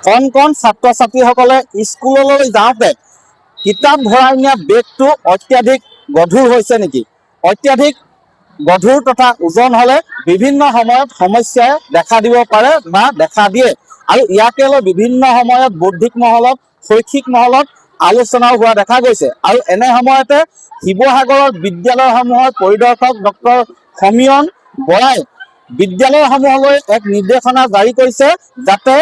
কণ ছাত্ৰ ছাত্ৰীসকলে স্কুললৈ যাওঁতে কিতাপ ভৰাই নিয়া বেগটো অত্যাধিক গধুৰ হৈছে নেকি? অত্যাধিক গধুৰ তথা ওজন হ'লে বিভিন্ন সময়ত সমস্যাই দেখা দিব পাৰে বা দেখা দিয়ে। আৰু ইয়াকে লৈ বিভিন্ন সময়ত বৌদ্ধিক মহলত, শৈক্ষিক মহলত আলোচনাও হোৱা দেখা গৈছে। আৰু এনে সময়তে শিৱসাগৰৰ বিদ্যালয়সমূহৰ পৰিদৰ্শক ডক্টৰ সমীৰণ বৰাই বিদ্যালয়সমূহলৈ এক নিৰ্দেশনা জাৰি কৰিছে, যাতে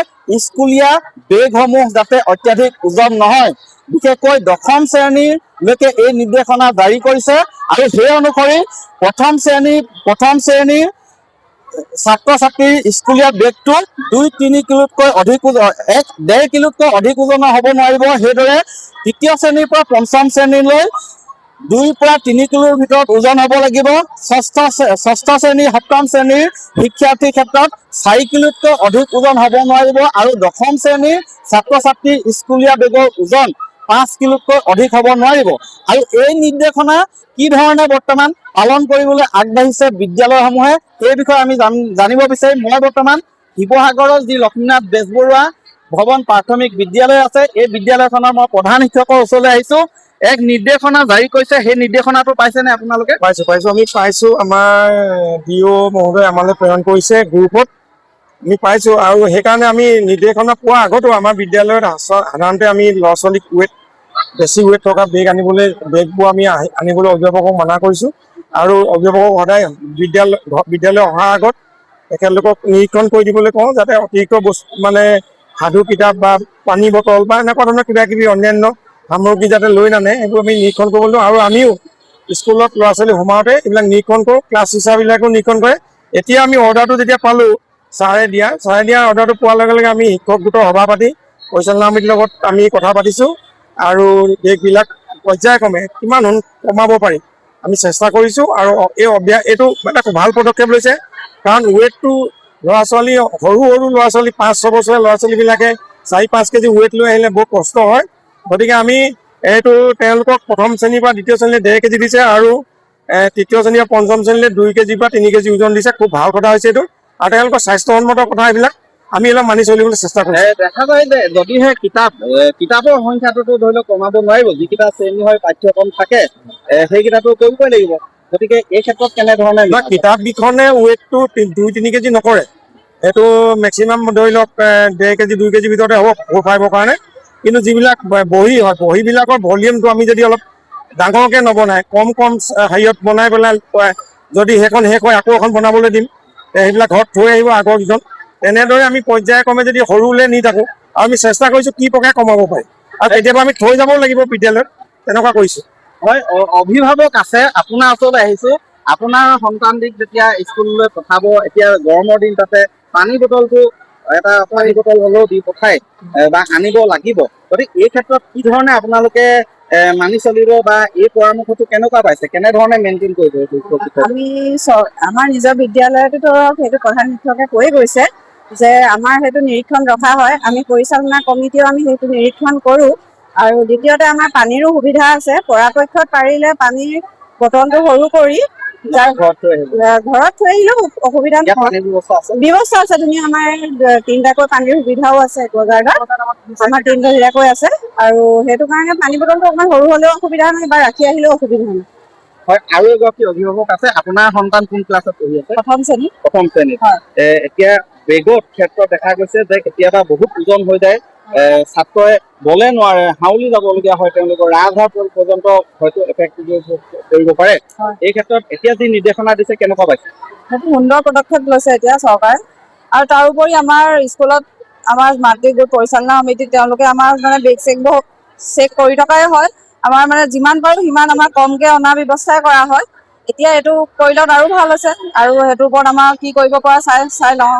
স্কুলীয়া বেগসমূহ যাতে অত্যাধিক ওজন নহয়। বিশেষকৈ 10ম শ্ৰেণীলৈকে এই নিৰ্দেশনা জাৰি কৰিছে। আৰু সেই অনুসৰি প্ৰথম শ্ৰেণীৰ ছাত্ৰ ছাত্ৰীৰ স্কুলীয়া বেগটো 2-3 কিলোতকৈ অধিক, 1-1.5 কিলোতকৈ অধিক ওজনৰ হ'ব নোৱাৰিব। সেইদৰে তৃতীয় শ্ৰেণীৰ পৰা পঞ্চম শ্ৰেণীলৈ 2 পৰা 3 কিলোৰ ভিতৰত ওজন হ'ব লাগিব। ষষ্ঠ শ্ৰেণী, সপ্তম শ্ৰেণীৰ শিক্ষাৰ্থীৰ ক্ষেত্ৰত 4 কিলোতকৈ অধিক ওজন হ'ব নোৱাৰিব। আৰু 10ম শ্ৰেণীৰ ছাত্ৰ ছাত্ৰীৰ স্কুলীয়া বেগৰ ওজন 5 কিলোতকৈ অধিক হ'ব নোৱাৰিব। আৰু এই নিৰ্দেশনা কি ধৰণে বৰ্তমান পালন কৰিবলৈ আগবাঢ়িছে বিদ্যালয়সমূহে, সেই বিষয়ে আমি জানিব বিচাৰিম। মই বৰ্তমান শিৱসাগৰৰ যি লক্ষ্মীনাথ বেজবৰুৱা ভৱন প্ৰাথমিক বিদ্যালয় আছে, এই বিদ্যালয়খনৰ মই প্ৰধান শিক্ষকৰ ওচৰলৈ আহিছো। এক নিৰ্দেশনা জাৰি কৰিছে, সেই নিৰ্দেশনাটো পাইছেনে আপোনালোকে? পাইছো, আমি পাইছো। আমাৰ ডিঅ মহোদয় আমালৈ প্ৰেৰণ কৰিছে গ্ৰুপত, আমি পাইছো। আৰু সেইকাৰণে আমি নিৰ্দেশনা পোৱা আগতো আমাৰ বিদ্যালয়ত সাধাৰণতে আমি ল'ৰা ছোৱালীক বেছি ৱেট থকা বেগবোৰ আমি আনিবলৈ অভিভাৱকক মানা কৰিছো। আৰু অভিভাৱকক সদায় বিদ্যালয় অহাৰ আগত তেখেতলোকক নিৰীক্ষণ কৰি দিবলৈ কওঁ, যাতে অতিৰিক্ত বস্তু মানে সাধু কিতাপ বা পানী বটল বা এনেকুৱা ধৰণৰ কিবা কিবি অন্যান্য সামগ্ৰী যাতে লৈ নানে, সেইবোৰ আমি নিৰীক্ষণ কৰিবলৈ। আৰু আমিও স্কুলত ল'ৰা ছোৱালী সোমাওঁতে এইবিলাক নিৰীক্ষণ কৰোঁ, ক্লাছ টিচাৰবিলাকেও নিৰীক্ষণ কৰে। এতিয়া আমি অৰ্ডাৰটো যেতিয়া পালোঁ, ছাৰে দিয়া অৰ্ডাৰটো পোৱাৰ লগে লগে আমি শিক্ষক গোটৰ সভা পাতি পৰিচালনা সমিতিৰ লগত আমি কথা পাতিছোঁ। আৰু বেগবিলাক পৰ্যায়ক্ৰমে কিমান কমাব পাৰি আমি চেষ্টা কৰিছোঁ। আৰু এইটো এটা ভাল পদক্ষেপ লৈছে, কাৰণ ৱেটটো ল'ৰা ছোৱালী সৰু ল'ৰা ছোৱালী 5-6 বছৰীয়া ল'ৰা ছোৱালীবিলাকে 4-5 কেজি ৱেট লৈ আহিলে বহুত কষ্ট হয়। গতিকে আমি এইটো তেওঁলোকক প্ৰথম শ্ৰেণীৰ পৰা দ্বিতীয় শ্ৰেণীলৈ 1.5 কেজি দিছে, আৰু তৃতীয় শ্ৰেণীৰ পৰা পঞ্চম শ্ৰেণীলৈ 2 কেজিৰ পৰা 3 কেজি ওজন দিছে। খুব ভাল কথা হৈছে এইটো। আৰু তেওঁলোকৰ স্বাস্থ্যসন্মত কথা এইবিলাক আমি এইবিলাক মানি চলিবলৈ চেষ্টা কৰিছোঁ। দেখা যায় যে যদিহে কিতাপৰ সংখ্যাটোতো ধৰি লওক কমাব নোৱাৰিব, যিকেইটা শ্ৰেণী হয় পাঠ্যক্ৰম থাকে সেইকেইটাতো কৰিবই লাগিব। গতিকে এই ক্ষেত্ৰত কেনেধৰণে কিতাপ কেইখনে ৱেটটো 2-3 কেজি নকৰে, এইটো মেক্সিমাম ধৰি লওক 1.5 কেজি 2 কেজিৰ ভিতৰতে হ'ব 4-5ৰ কাৰণে। কিন্তু যিবিলাক বহী হয়, বহীবিলাকৰ ভলিউমটো আমি যদি অলপ ডাঙৰকৈ নবনাই কম হেৰিয়ত বনাই পেলাই যদি সেইখন শেষ হয় আকৌ এখন বনাবলৈ দিম, সেইবিলাক ঘৰত থৈ আহিব আগৰ কেইখন। তেনেদৰে আমি পৰ্যায়ক্ৰমে যদি সৰুলৈ নি থাকোঁ, আৰু আমি চেষ্টা কৰিছোঁ কি প্ৰকাৰে কমাব পাৰি। আৰু কেতিয়াবা আমি থৈ যাবও লাগিব বিদ্যালয়ত, তেনেকুৱা কৰিছোঁ। হয়, অভিভাৱক আছে, আপোনাৰ ওচৰলৈ আহিছোঁ। আপোনাৰ সন্তানটিক যেতিয়া স্কুললৈ পঠাব, এতিয়া গৰমৰ দিন তাতে পানী বটলটো এটা পানী বটল হ'লেও দি পঠায় বা আনিব লাগিব। গতিকে এই ক্ষেত্ৰত কি ধৰণে আপোনালোকে মানি চলিব বা এই পৰামৰ্শটো কেনেকুৱা পাইছে, কেনেধৰণে মেইনটেইন কৰিব? আমি আমাৰ নিজৰ বিদ্যালয়তো ধৰক সেইটো প্ৰধান শিক্ষকে কৈ গৈছে যে আমাৰ সেইটো নিৰীক্ষণ ৰখা হয়। আমি পৰিচালনা কমিটিও আমি সেইটো নিৰীক্ষণ কৰোঁ। আৰু দ্বিতীয়তে আমাৰ পানীৰো সুবিধা আছে। পৰাপক্ষত পাৰিলে পানীৰ বটলটো সৰু কৰি ঘৰত থৈ আহিলেও অসুবিধা নহয়, ব্যৱস্থা আছে ধুনীয়া। আমাৰ 3টাকৈ পানীৰ সুবিধাও আছে একুৱাগাৰ্ডত, আমাৰ 3টাকৈ আছে। আৰু সেইটো কাৰণে পানী বটলটো অকণমান সৰু হ'লেও অসুবিধা নহয় বা ৰাখি আহিলেও অসুবিধা নহয়। হয়, আৰু এগৰাকী অভিভাৱক আছে। আপোনাৰ সন্তান কোন ক্লাছত পঢ়ি আছে? প্ৰথম শ্ৰেণীত। এতিয়া বেগৰ ক্ষেত্ৰত দেখা গৈছে যে কেতিয়াবা বহুত ওজন হৈ যায়, ছাত্ৰই বলে নোৱাৰে, হাউলি যাবলগীয়া হয়, তেওঁলোকৰ ৰাজহাড় পৰ্যন্ত হয়তো এফেক্ট কৰিব পাৰে। এই ক্ষেত্ৰত এতিয়া যি নিৰ্দেশনা দিছে কেনেকুৱা পাইছে? সেইটো সুন্দৰ পদক্ষেপ লৈছে এতিয়া চৰকাৰে। আৰু তাৰোপৰি আমাৰ স্কুলত আমাৰ মাতৃ গোট পৰিচালনা সমিতিত তেওঁলোকে আমাৰ মানে বেগ চেগবোৰ চেক কৰি থকাই হয়। আমাৰ মানে যিমান পাৰোঁ সিমান আমাৰ কমকৈ অনাৰ ব্যৱস্থাই কৰা হয়। এতিয়া এইটো কৰিলত আৰু ভাল হৈছে, আৰু সেইটোৰ ওপৰত আমাৰ কি কৰিব পৰা চাই লওঁ।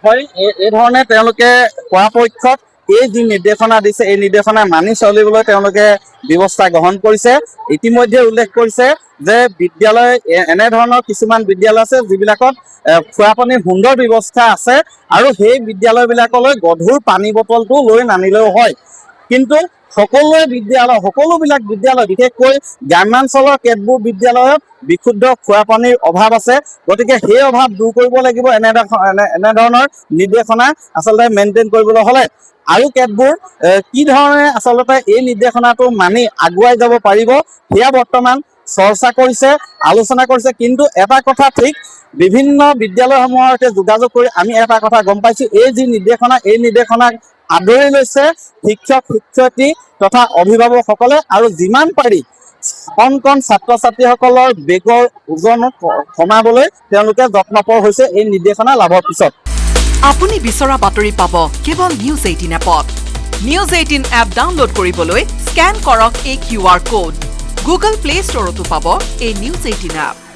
হয়, এই ধৰণে তেওঁলোকে পৰাপক্ষত এই যি নিৰ্দেশনা দিছে, এই নিৰ্দেশনা মানি চলিবলৈ তেওঁলোকে ব্যৱস্থা গ্ৰহণ কৰিছে। ইতিমধ্যে উল্লেখ কৰিছে যে বিদ্যালয় এনেধৰণৰ কিছুমান বিদ্যালয় আছে যিবিলাকত খোৱা পানীৰ সুন্দৰ ব্যৱস্থা আছে, আৰু সেই বিদ্যালয়বিলাকলৈ গধুৰ পানী বটলটো লৈ নানিলেও হয়। কিন্তু সকলোবিলাক বিদ্যালয় বিশেষকৈ গ্ৰাম্যাঞ্চলৰ কেতবোৰ বিদ্যালয়ত বিশুদ্ধ খোৱা পানীৰ অভাৱ আছে। গতিকে সেই অভাৱ দূৰ কৰিব লাগিব। এনেধৰণৰ নিৰ্দেশনা আচলতে মেইনটেইন কৰিবলৈ হ'লে আৰু কেতবোৰ কি ধৰণে আচলতে এই নিৰ্দেশনাটো মানি আগুৱাই যাব পাৰিব সেয়া বৰ্তমান চৰ্চা কৰিছে, আলোচনা কৰিছে। কিন্তু এটা কথা ঠিক, বিভিন্ন বিদ্যালয়সমূহৰ সৈতে যোগাযোগ কৰি আমি এটা কথা গম পাইছো, এই যি নিৰ্দেশনা এই নিৰ্দেশনাক আদৰি লৈছে শিক্ষক শিক্ষয়িত্ৰী তথা অভিভাৱকসকলে, আৰু যিমান পাৰি কণ ছাত্ৰ ছাত্ৰীসকলৰ বেগৰ ওজন কমাবলৈ তেওঁলোকে যত্নপৰ হৈছে এই নিৰ্দেশনা লাভৰ পিছত। আপুনি বিচৰা বাতৰি পাব কেৱল নিউজ 18 এপত। নিউজ 18 এপ ডাউনলোড কৰিবলৈ স্কেন কৰক এই QR কোড। গুগল প্লে ষ্টৰতো পাব এই নিউজ 18 এপ।